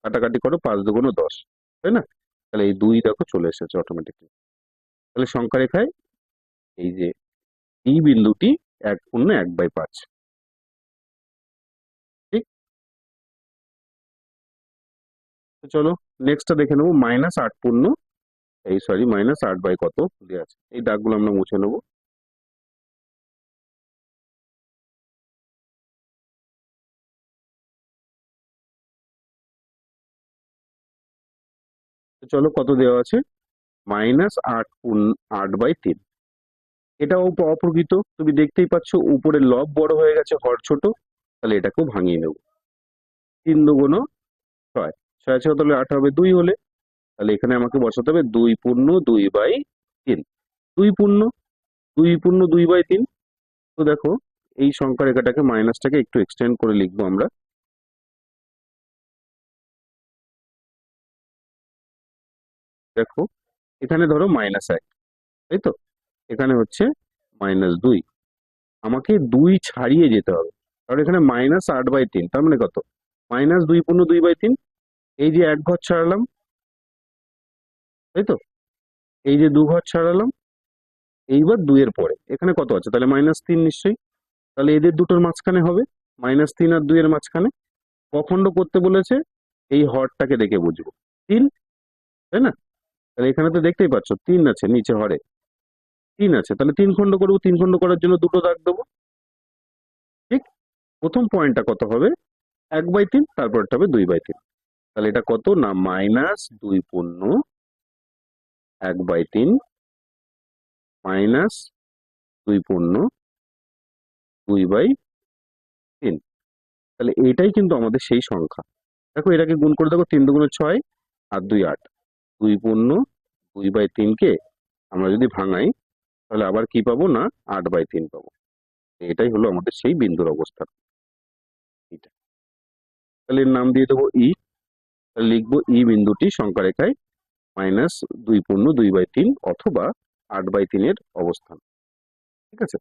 কাটাকাটি করো, 5×2 = 10, তাই না? তাহলে এই 2 দেখো চলে এসেছে অটোমেটিকলি। তাহলে সংখ্যা রেখায় এই যে এই বিন্দুটি 1/1/5, ঠিক। তো চলো নেক্সটটা দেখে নেবো, -8 কত দেওয়া আছে, এই দাগগুলো আমরা মুছে নেবো। তো চলো কত দেওয়া আছে, -8/3। এটাও অপ্রকৃত, তুমি দেখতেই পাচ্ছ উপরে লব বড় হয়ে গেছে, হর ছোট। তাহলে এটাকেও ভাঙিয়ে নেব, 3×2 = 6, 6 আছে তাহলে 8 হবে 2 হলে। তাহলে এখানে আমাকে বসাতে হবে 2/2/3, 2/2/2/3। তো দেখো এই সংখ্যা রেখাটাকে মাইনাসটাকে একটু এক্সটেন্ড করে লিখবো আমরা। দেখো এখানে ধরো -1, তাই তো, এখানে হচ্ছে -2, আমাকে 2 ছাড়িয়ে যেতে হবে, কারণ এখানে -8/3, তার মানে কত -2/2/3। এই যে 1 ঘর ছাড়ালাম, তাই তো, এই যে 2 ঘর ছাড়ালাম, এইবার 2 এর পরে এখানে কত আছে, তাহলে -3 নিশ্চয়ই। তাহলে এদের দুটোর মাঝখানে হবে, -3 আর 2 এর মাঝখানে কখণ্ড করতে বলেছে, এই হরটাকে দেখে বুঝবো 3, তাই না? তাহলে এখানে তো দেখতেই পাচ্ছ 3 আছে, নিচে হরে 3 আছে, তাহলে 3 খণ্ড করবো, 3 খণ্ড করার জন্য দুটো দাগ দেবো, ঠিক। প্রথম পয়েন্টটা কত হবে 1/3, তারপরটা হবে 2/3। তাহলে এটা কত না -2/1/3 -2/2/3। তাহলে এটাই কিন্তু আমাদের সেই সংখ্যা। দেখো এটাকে গুণ করে দেখো, 3×2 = 6 আর 2 8, 2/2/3 কে আমরা যদি ভাঙাই তাহলে আবার কি পাবো না 8/3 পাবো। এটাই হলো আমাদের সেই বিন্দুর অবস্থান, এটা। তাহলে এর নাম দিয়ে দেবো ই। তাহলে লিখবো ই বিন্দুটি সংখ্যা রেখায় -2/2/3 অথবা 8/3 এর অবস্থান, ঠিক আছে।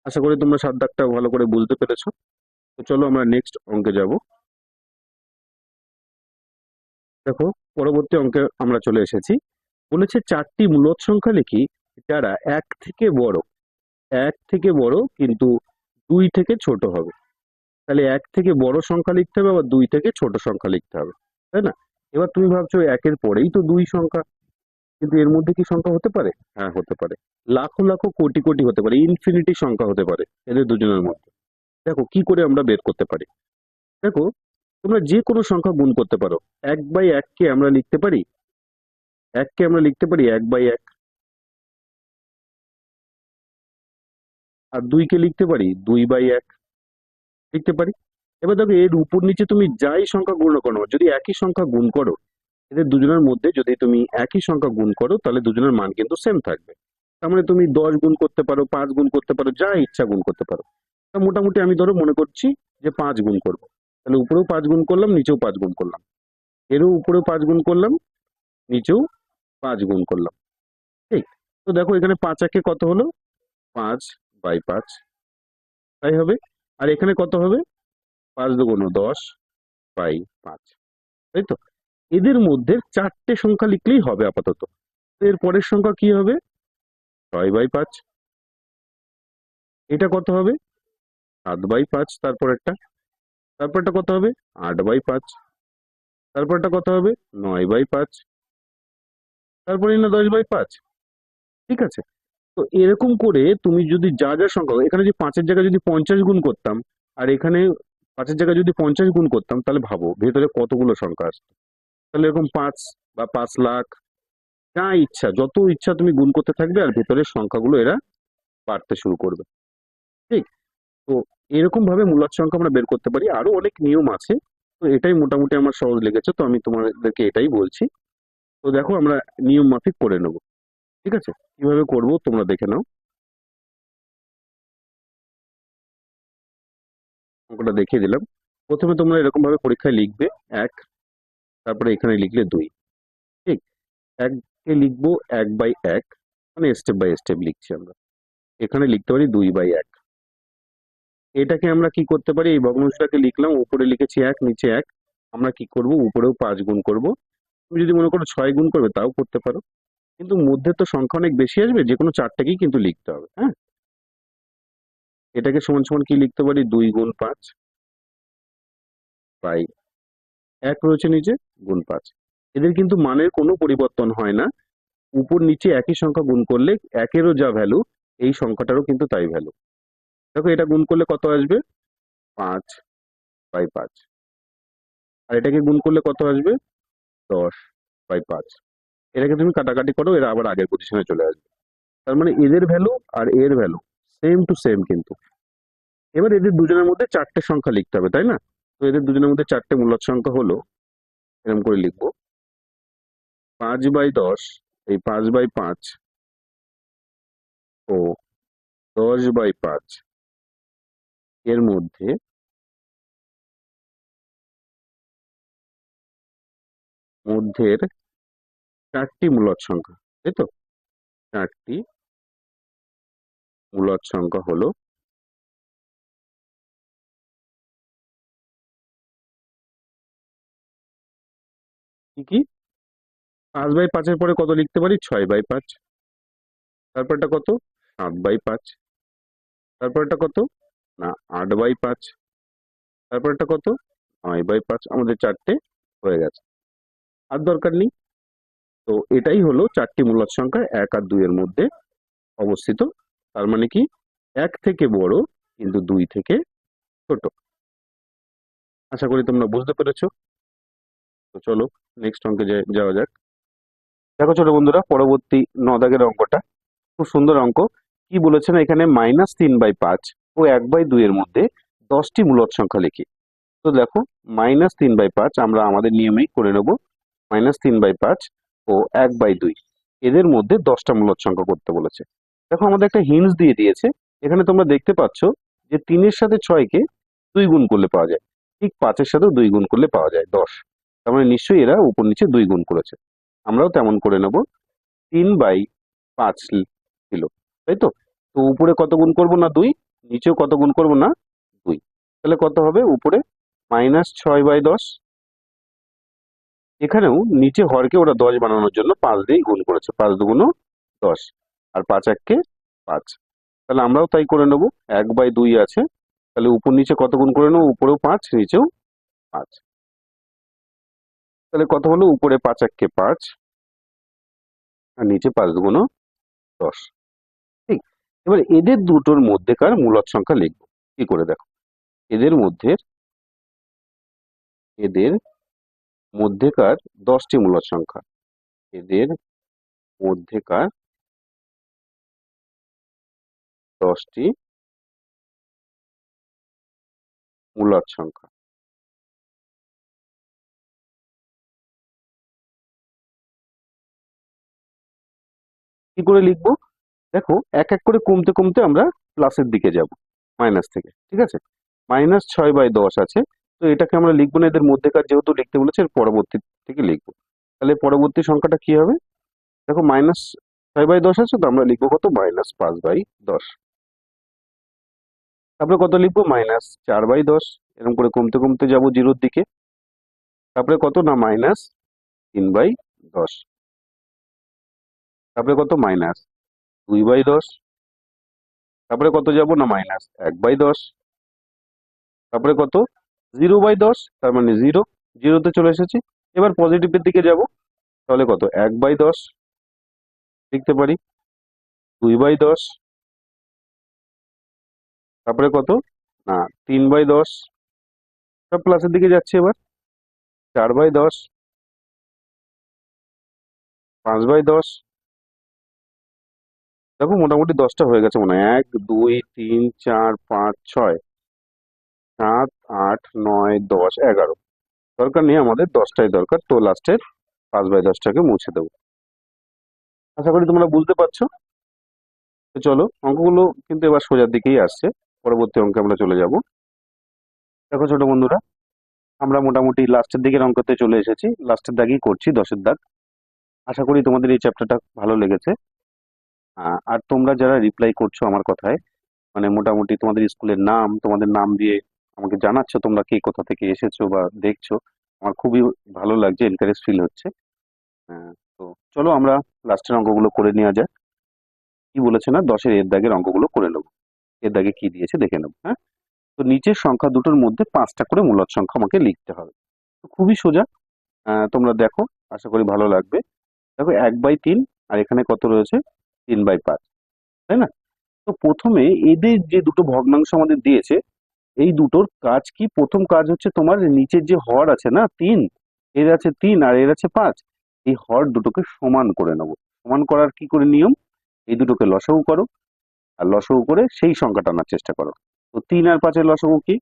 আশা করি তোমরা 7 দাগটা ভালো করে বুঝতে পেরেছো। তো চলো আমরা নেক্সট অঙ্কে যাব। দেখো পরবর্তী অঙ্কে আমরা চলে এসেছি। বলেছে 4টি মূলদ সংখ্যা লিখি যারা 1 থেকে বড়, 1 থেকে বড় কিন্তু 2 থেকে ছোট হবে। তাহলে 1 থেকে বড় সংখ্যা লিখতে হবে, আবার 2 থেকে ছোট সংখ্যা লিখতে হবে, তাই না? এবার তুমি ভাবছো 1 এর পরেই তো 2 সংখ্যা, কিন্তু এর মধ্যে কি সংখ্যা হতে পারে? হ্যাঁ হতে পারে, লাখো লাখো কোটি কোটি হতে পারে, ইনফিনিটি সংখ্যা হতে পারে এদের দুজনের মধ্যে। দেখো কি করে আমরা বের করতে পারি। দেখো তোমরা যে কোনো সংখ্যা গুণ করতে পারো। 1/1 কে আমরা লিখতে পারি, 1 কে আমরা লিখতে পারি 1/1, আর 2 কে লিখতে পারি 2/1, লিখতে পারি। এবার দেখো এর উপর নিচে তুমি যাই সংখ্যা গুণ করো, যদি একই সংখ্যা গুণ করো, এদের দুজনের মধ্যে যদি তুমি একই সংখ্যা গুণ করো তাহলে দুজনের মান কিন্তু সেম থাকবে। তার মানে তুমি 10 গুণ করতে পারো, 5 গুণ করতে পারো, যা ইচ্ছা গুণ করতে পারো। তা মোটামুটি আমি ধরো মনে করছি যে 5 গুণ করবো, তাহলে উপরেও 5 গুণ করলাম, নিচেও 5 গুণ করলাম, এরও উপরেও 5 গুণ করলাম, নিচেও 5 গুণ করলাম, ঠিক। তো দেখো এখানে 5 একে কত হলো 5/5, তাই হবে। আর এখানে কত হবে 5×10/5, তাই তো। এদের মধ্যে 4টে সংখ্যা লিখলেই হবে আপাতত। এর পরের সংখ্যা কি হবে 6/5, এটা কত হবে 7/5, তারপরেরটা, তারপরটা কত হবে 8/5, তারপরটা কত হবে 9/5, তারপরে না 10/5, ঠিক আছে। তো এরকম করে তুমি যদি যা যা সংখ্যা, এখানে যে 5-এর জায়গায় যদি 50 গুণ করতাম, আর এখানে 5-এর জায়গায় যদি 50 গুণ করতাম, তাহলে ভাবো ভেতরে কতগুলো সংখ্যা আসতো। তাহলে এরকম 5 বা 5 লাখ, যা ইচ্ছা যত ইচ্ছা তুমি গুণ করতে থাকবে, আর ভেতরের সংখ্যাগুলো এরা বাড়তে শুরু করবে, ঠিক। তো এরকম ভাবে মূলদ সংখ্যা আমরা বের করতে পারি, আরো অনেক নিয়ম আছে। তো এটাই মোটামুটি আমার সহজ লেগেছে, তো আমি তোমাদেরকে এটাই বলছি। তো দেখো আমরা নিয়ম মাফিক করে নেবো, ঠিক আছে। কিভাবে করব তোমরা দেখে নাও। অঙ্কটা দেখিয়ে দিলাম। প্রথমে তোমরা এরকম ভাবে পরীক্ষায় লিখবে 1, তারপরে এখানে লিখলে 2। ঠিক, 1 কে লিখবো 1/1, মানে স্টেপ বাই স্টেপ লিখছি আমরা। এখানে লিখতে পারি 2/1। এটাকে আমরা কি করতে পারি, এই ভগ্নাংশটাকে লিখলাম, উপরে লিখেছি 1, নিচে 1। আমরা কি করব, উপরেও 5 গুণ করব। তুমি যদি মনে করো 6 গুণ করবে তাও করতে পারো, কিন্তু মধ্যে তো সংখ্যা অনেক বেশি আসবে, যে কোনো চারটাকেই কিন্তু লিখতে হবে। হ্যাঁ, এটাকে সমান সমান কি লিখতে পারি, 2 গুণ 5 বাই 1 রয়েছে নিচে, গুণ 5। এদের কিন্তু মানের কোনো পরিবর্তন হয় না, উপর নিচে একই সংখ্যা গুণ করলে একেরও যা ভ্যালু, এই সংখ্যাটারও কিন্তু তাই ভ্যালু। দেখো এটা গুণ করলে কত আসবে, 5/5। আর এটাকে গুণ করলে কত আসবে, 10/5। এটাকে তুমি কাটাকাটি করো, এরা আবার আগের পজিশনে চলে আসবে। তার মানে এদের ভ্যালু আর এর ভ্যালু সেম টু সেম কিন্তু। এবার এদের দুজনের মধ্যে চারটে সংখ্যা লিখতে হবে, তাই না? তো এদের দুজনের মধ্যে চারটে মূলদ সংখ্যা হলো, এরকম করে লিখবো, 5/10, এই 5/5 ও 10/5 এর মধ্যে মধ্যের চারটি মূলদ সংখ্যা, তাই তো? চারটি মূলদ সংখ্যা হলো কি কি? 5/5 পরে কত লিখতে পারি, 6/5। তারপরটা কত, 7/5। তারপরটা কত, না 8/5। তারপরটা কত, 9/5। আমাদের চারটে হয়ে গেছে, আর দরকার নেই। তো এটাই হলো চারটি মূলদ সংখ্যা 1 আর 2 এর মধ্যে অবস্থিত। তার মানে কি, 1 থেকে বড় কিন্তু 2 থেকে ছোট। আশা করি তোমরা বুঝতে পেরেছো। তো চলো নেক্সট অঙ্কে যাওয়া যাক। দেখো ছোট বন্ধুরা, পরবর্তী 9 দাগের অঙ্কটা খুব সুন্দর অঙ্ক। কি বলেছেন এখানে, -3/5 ও 1/2 এর মধ্যে 10টি মূলদ সংখ্যা লিখি। তো দেখো, -3/5 আমরা আমাদের নিয়মেই করে নেব। -3/5 ও 1/2 এদের মধ্যে 10টা মূলদ সংখ্যা করতে বলেছে। দেখো আমাদের একটা হিন্টস দিয়ে দিয়েছে। এখানে তোমরা দেখতে পাচ্ছ যে 3-এর সাথে 6-কে 2 গুণ করলে পাওয়া যায়, ঠিক 5-এর সাথেও 2 গুণ করলে পাওয়া যায় 10। তার মানে নিশ্চয়ই এরা উপর নিচে 2 গুণ করেছে। আমরাও তেমন করে নেব, 3/5 ছিল, তাই তো? তো উপরে কত গুণ করব না 2, নিচেও কত গুণ করব না 2। তাহলে কত হবে, উপরে -6/10। এখানেও নিচে হরকে ওরা 10 বানানোর জন্য 5 দিয়ে গুণ করেছে, 5 দুগুণ 10, আর 5 এককে 5। তাহলে আমরাও তাই করে নেব, 1/2 আছে, তাহলে উপর নিচে কত গুণ করে নেবো, উপরেও 5 নিচেও 5। তাহলে কত হলো, উপরে 5 এককে 5 আর নিচে 5 দুগুণ 10। ঠিক, এবার এদের দুটোর মধ্যেকার মূলদ সংখ্যা লিখবো। কি করে দেখো, এদের মধ্যেকার 10টি মূলদ সংখ্যা, এদের মধ্যেকার 10টি মূলদ সংখ্যা। কি করে লিখবো, দেখো এক এক করে কমতে কমতে আমরা প্লাসের দিকে যাব, মাইনাস থেকে। ঠিক আছে, -6/10 আছে, তো এটাকে আমরা লিখবো না, এদের মধ্যেকার যেহেতু লিখতে বলেছে, এর পরবর্তী থেকে লিখবো। তাহলে পরবর্তী সংখ্যাটা কি হবে, দেখো -6/10 আছে, তো আমরা লিখবো কত, -5/10। তারপরে কত লিখবো, -4/10। এরকম করে কমতে কমতে যাব 0-র দিকে। তারপরে কত, না -3/10। তারপরে কত, -2/10। তারপরে কত যাব, না -1/10। তারপরে কত, 0/10, তার মানে 0, 0-তে চলে এসেছি। এবার পজিটিভের দিকে যাব, তাহলে কত, 1/10 লিখতে পারি, 2/10। তারপরে কত, না 3/10। সব প্লাসের দিকে যাচ্ছে এবার, 4/10, 5/10। দেখো মোটামুটি 10টা হয়ে গেছে মনে হয়, 1 2 3 4 5 6 7 8 9 10 11। দরকার নেই, আমাদের 10টাই দরকার, তো লাস্টের 5/10টাকে মুছে দেবো। আশা করি তোমরা বুঝতে পারছো। তো চলো, অঙ্কগুলো কিন্তু এবার সোজার দিকেই আসছে। পরবর্তী অঙ্কে আমরা চলে যাব। দেখো ছোট বন্ধুরা, আমরা মোটামুটি লাস্টের দিকের অঙ্কতে চলে এসেছি। লাস্টের দাগই করছি, 10-এর দাগ। আশা করি তোমাদের এই চ্যাপ্টারটা ভালো লেগেছে। আর তোমরা যারা রিপ্লাই করছো আমার কথায়, মানে মোটামুটি তোমাদের স্কুলের নাম, তোমাদের নাম দিয়ে আমাকে জানাচ্ছ তোমরা কে কোথা থেকে এসেছো বা দেখছো, আমার খুবই ভালো লাগছে, এনকারেজ ফিল হচ্ছে। তো চলো আমরা লাস্টের অঙ্কগুলো করে নেওয়া যাক। কি বলেছে না, 10-এর এর দাগের অঙ্কগুলো করে নেবো। এর দাগে কি দিয়েছে দেখে নেবো। হ্যাঁ, তো নিচের সংখ্যা দুটোর মধ্যে 5টা করে মূলদ সংখ্যা আমাকে লিখতে হবে। তো খুবই সোজা। তোমরা দেখো, আশা করি ভালো লাগবে। দেখো 1/3 আর এখানে কত রয়েছে, 3/5, তাই না? তো প্রথমে এদের যে দুটো ভগ্নাংশ আমাদের দিয়েছে, এই দুটোর কাজ কি? প্রথম কাজ হচ্ছে তোমার নিচের যে হর আছে না 3, এর আছে 3 আর এর আছে 5, এই হর দুটোকে সমান করে নেবো। সমান করার কি করে নিয়ম? এই দুটোকে লসাগু করো, আর লসাগু করে সেই সংখ্যাটা আনার চেষ্টা করো। তো 3 আর 5-এর লসাগু কি?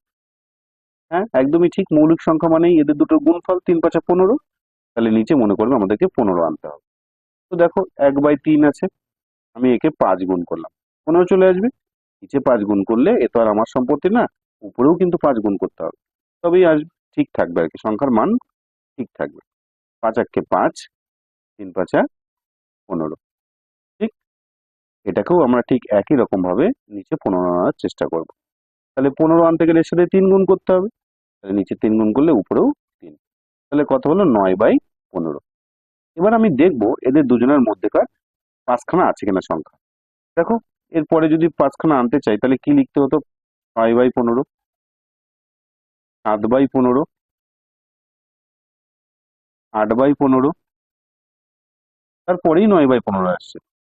হ্যাঁ, একদমই ঠিক, মৌলিক সংখ্যা মানেই এদের দুটোর গুণফল, 3 × 5 = 15। তাহলে নিচে মনে করবে আমাদেরকে 15 আনতে হবে। তো দেখো 1/3 আছে, আমি একে 5 গুণ করলাম, 15 চলে আসবে। নিচে 5 গুণ করলে এ তো আর আমার সম্পত্তি না, উপরেও কিন্তু 5 গুণ করতে হবে, তবেই আসবে, ঠিক থাকবে আর কি, সংখ্যার মান ঠিক থাকবে। 5 × 5, 3 × 5 = 15। ঠিক, এটাকেও আমরা ঠিক একই রকম ভাবে নিচে 15 আনার চেষ্টা করব। তাহলে 15 আনতে গেলে এর সাথে 3 গুণ করতে হবে, তাহলে নিচে 3 গুণ করলে উপরেও 3। তাহলে কত হলো, 9/15। এবার আমি দেখবো এদের দুজনের মধ্যেকার 5খানা আছে কিনা সংখ্যা। দেখো, এরপরে যদি 5খানা আনতে চাই তাহলে কি লিখতে হতো? 5/15, 7/15, 8/15, তারপরেই 9/15 আসছে।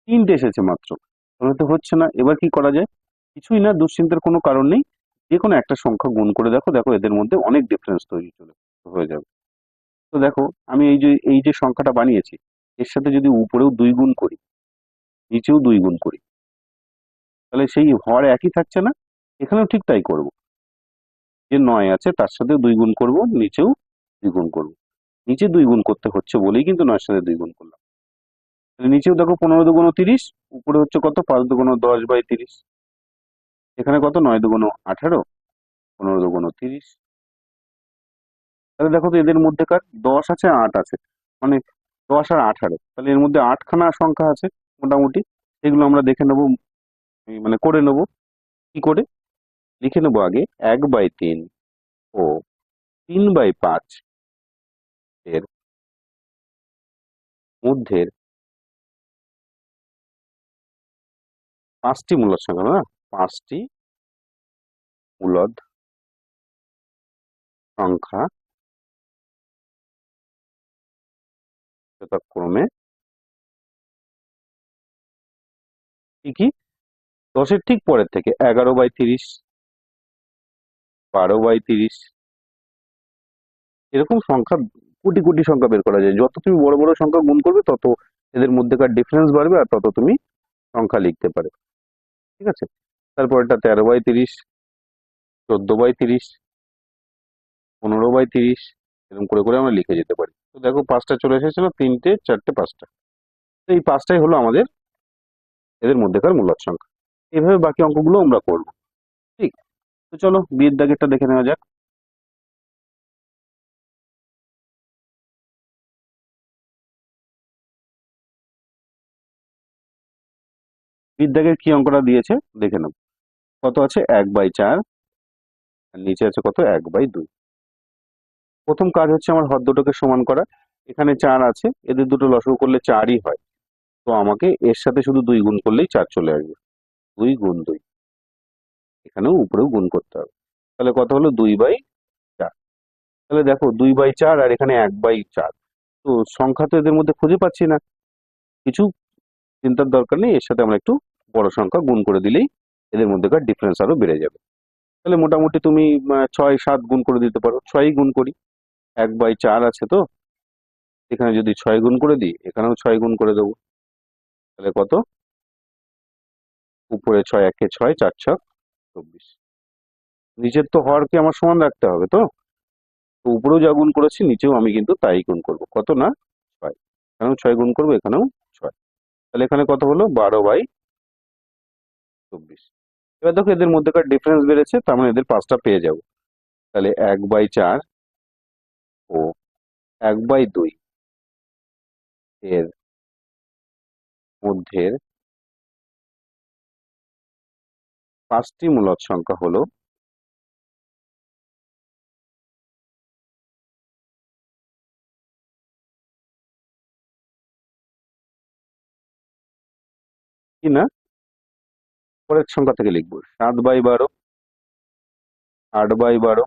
3টে এসেছে মাত্র, তাহলে তো হচ্ছে না। এবার কি করা যায়? কিছুই না, দুশ্চিন্তার কোনো কারণ নেই। যে কোনো একটা সংখ্যা গুণ করে দেখো, দেখো এদের মধ্যে অনেক ডিফারেন্স তৈরি হয়ে যাবে। তো দেখো, আমি এই যে সংখ্যাটা বানিয়েছি, এর সাথে যদি উপরেও 2 গুণ করি, নিচেও 2 গুণ করি, তাহলে সেই হর একই থাকছে না? এখানেও ঠিক তাই করব। যে 9 আছে তার সাথে 2 গুণ করব, নিচেও 2 গুণ করব। নিচে 2 গুণ করতে হচ্ছে বলেই কিন্তু 9 এর সাথে 2 গুণ করলাম। তাহলে নিচেও দেখো 15 × 2 = 30, উপরে হচ্ছে কত, 5 × 2 = 10/30। এখানে কত, 9 × 2 = 18, 15 × 2 = 30। তাহলে দেখো তো এদের মধ্যেকার 10 আছে, 8 আছে, মানে 10 আর 18, তাহলে এর মধ্যে 8খানা সংখ্যা আছে মোটামুটি। এগুলো আমরা দেখে নেবো, মানে করে নেবো। কি করে? লিখে নেবো আগে 1/3 ও 3/5 এর মধ্যের 5টি মূলদ সংখ্যা, না 5টি মূলদ সংখ্যা যথাক্রমে কি কি? 10-এর ঠিক পরের থেকে 11/30, 12/30, এরকম সংখ্যা, কোটি কোটি সংখ্যা বের করা যায়। যত তুমি বড় বড় সংখ্যা গুণ করবে তত এদের মধ্যেকার ডিফারেন্স বাড়বে, আর তত তুমি সংখ্যা লিখতে পারবে। ঠিক আছে, তারপরটা 13/30, 14/30, 15/30, এরকম করে করে আমরা লিখে যেতে পারি। তো দেখো 5টা চলে এসেছিল, 3টে, 4টে, 5টা। তো এই 5টাই হলো আমাদের এদের মধ্যেকার মূলদ সংখ্যা। এভাবে বাকি অঙ্কগুলো আমরা করব। ঠিক, তো চলো বিয়ের দাগেরটা দেখে নেওয়া যাক। বিয়ের দাগের কি অঙ্কটা দিয়েছে দেখে নেব। কত আছে, 1/4, আর নিচে আছে কত, 1/2। প্রথম কাজ হচ্ছে আমার হর দুটোকে সমান করা। এখানে 4 আছে, এদের দুটো লসাগু করলে 4ই হয়। তো আমাকে এর সাথে শুধু 2 গুণ করলেই 4 চলে আসবে। 2 গুণ 2, এখানেও উপরেও গুণ করতে হবে। তাহলে কত হলো, 2/4। তাহলে দেখো 2/4 আর এখানে 1/4, তো সংখ্যা তো এদের মধ্যে খুঁজে পাচ্ছি না। কিছু চিন্তার দরকার নেই, এর সাথে আমরা একটু বড় সংখ্যা গুণ করে দিলেই এদের মধ্যেকার ডিফারেন্স আরো বেড়ে যাবে। তাহলে মোটামুটি তুমি 6-7 গুণ করে দিতে পারো। 6ই গুণ করি, 1/4 আছে তো, এখানে যদি 6 গুণ করে দিই, এখানেও 6 গুণ করে দেবো। তাহলে কত, উপরে 6, 1 × 6, 4 × 6 = 24। নিচের তো হরকে আমার সমান রাখতে হবে, তো তো উপরেও যা গুণ করেছি নিচেও আমি কিন্তু তাই গুণ করব। কত না, 6। এখানেও 6 গুণ করবো, এখানেও 6। তাহলে এখানে কত হলো, 12/24। এবার দেখো এদের মধ্যেকার ডিফারেন্স বেড়েছে, তার মানে এদের 5টা পেয়ে যাবো। তাহলে 1/4 ও 1/2 এর মধ্যের 5টি মূলদ সংখ্যা হলো কি না, পরের সংখ্যা থেকে লিখবো 7/12, 8/12,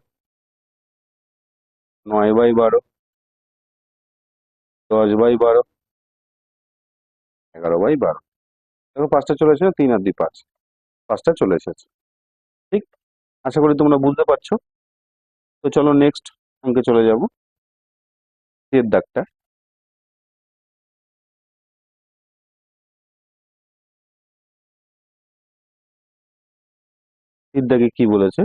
9/12, 10/12, 11/12। দেখো 5টা চলে এসেছে, 3 আর 2 5, 5টা চলে এসেছে। ঠিক, আশা করি তোমরা বুঝতে পারছো। তো চলো নেক্সট অঙ্কে চলে যাব। এর দাগটা, এর দাগে কি বলেছে,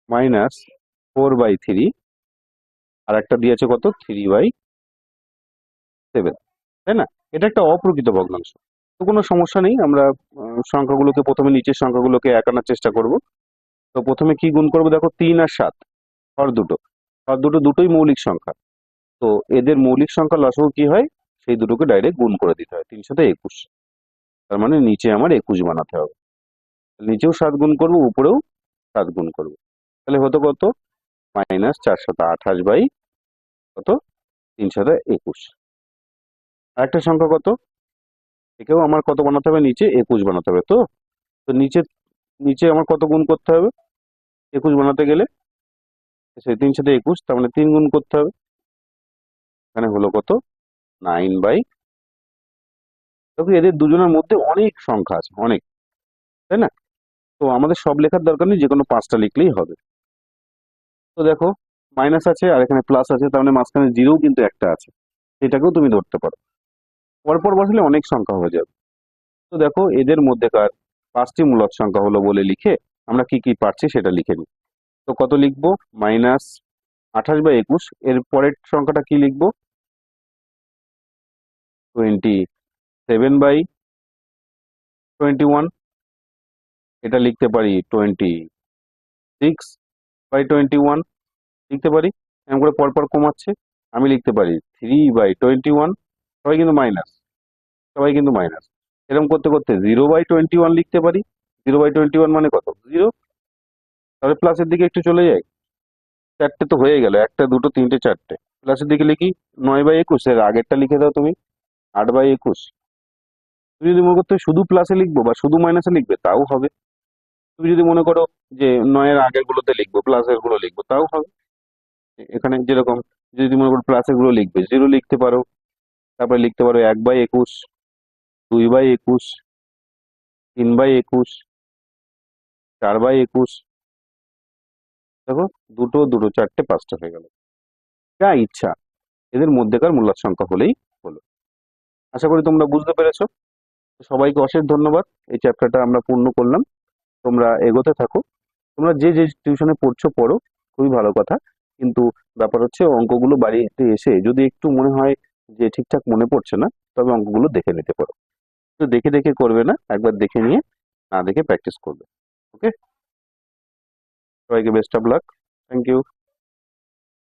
-4/3 আর একটা দিয়েছে কত 3/7, তাই না? এটা একটা অপ্রকৃত ভগ্নাংশ, তো কোনো সমস্যা নেই। আমরা সংখ্যাগুলোকে প্রথমে নিচের সংখ্যাগুলোকে এক আনার চেষ্টা করব। তো প্রথমে কি গুণ করবো দেখো, 3 আর 7, হর দুটো, দুটোই মৌলিক সংখ্যা। তো এদের মৌলিক সংখ্যা লসাগু কি হয়, সেই দুটোকে ডাইরেক্ট গুণ করে দিতে হয়, 3 সাথে 21। তার মানে নিচে আমার 21 বানাতে হবে। নিচেও 7 গুণ করবো, উপরেও 7 গুণ করবো। তাহলে হতো কত, -428 বাই কত, 3 সাথে 21। আরেকটা সংখ্যা কত, একেও আমার কত বানাতে হবে, নিচে 21 বানাতে হবে। তো তো নিচে নিচে আমার কত গুণ করতে হবে 21 বানাতে গেলে, সেই 3 সাথে 21, তার মানে 3 গুণ করতে হবে। এখানে হলো কত, 9/, দেখো এদের দুজনের মধ্যে অনেক সংখ্যা আছে, অনেক, তাই না? তো আমাদের সব লেখার দরকার নেই, যে কোনো 5টা লিখলেই হবে। তো দেখো মাইনাস আছে আর এখানে প্লাস আছে, তার মানে মাঝখানে জিরো কিন্তু একটা আছে, সেটাকেও তুমি ধরতে পারো। পরপর বসালে অনেক সংখ্যা হয়ে যাবে। তো দেখো এদের মধ্যেকার 5টি মূলদ সংখ্যা হলো বলে লিখে আমরা কি কি পারছি সেটা লিখে নিই। তো কত লিখবো, -28/21, এর পরের সংখ্যাটা কি লিখবো, 27/21, এটা লিখতে পারি 26/21 লিখতে পারি। এরকম করে পরপর কমাচ্ছে, আমি লিখতে পারি 3/21, সবাই কিন্তু মাইনাস, সবাই কিন্তু মাইনাস। এরকম করতে করতে 0/21 লিখতে পারি, 0/21 মানে কত, 0। তাহলে প্লাসের দিকে একটু চলে যাই, 4টে তো হয়ে গেল, 1টা 2টো 3টে 4টে, প্লাসের দিকে লিখি 9/21, এর আগেরটা লিখে দাও তুমি 8/21। তুমি যদি মনে করতে শুধু প্লাসে লিখবো বা শুধু মাইনাসে লিখবে তাও হবে। তুমি যদি মনে করো যে 9-এর আগের গুলোতে লিখবো, প্লাসের গুলো লিখবো, তাও হবে। এখানে যেরকম যদি মনে করো প্লাসের গুলো লিখবে, 0 লিখতে পারো, তারপরে লিখতে পারো 1/21, 2/21, 3/21, 4/21। দেখো দুটো দুটো 4টে 5টা হয়ে গেল। যা ইচ্ছা, এদের মধ্যেকার মূলদ সংখ্যা হলেই হলো। আশা করি তোমরা বুঝতে পেরেছো। সবাইকে অশেষ ধন্যবাদ, এই চ্যাপ্টারটা আমরা পূর্ণ করলাম। তোমরা এগোতে থাকো, তোমরা যে যে টিউশনে পড়ছো পড়ো, খুবই ভালো কথা। কিন্তু ব্যাপার হচ্ছে অঙ্কগুলো বাড়িতে এসে যদি একটু মনে হয় যে ঠিকঠাক মনে পড়ছে না, তবে অঙ্কগুলো দেখে নিতে পারো। তো দেখে দেখে করবে না, একবার দেখে নিয়ে না দেখে প্র্যাকটিস করবে। ওকে, সবাইকে best of luck, thank you.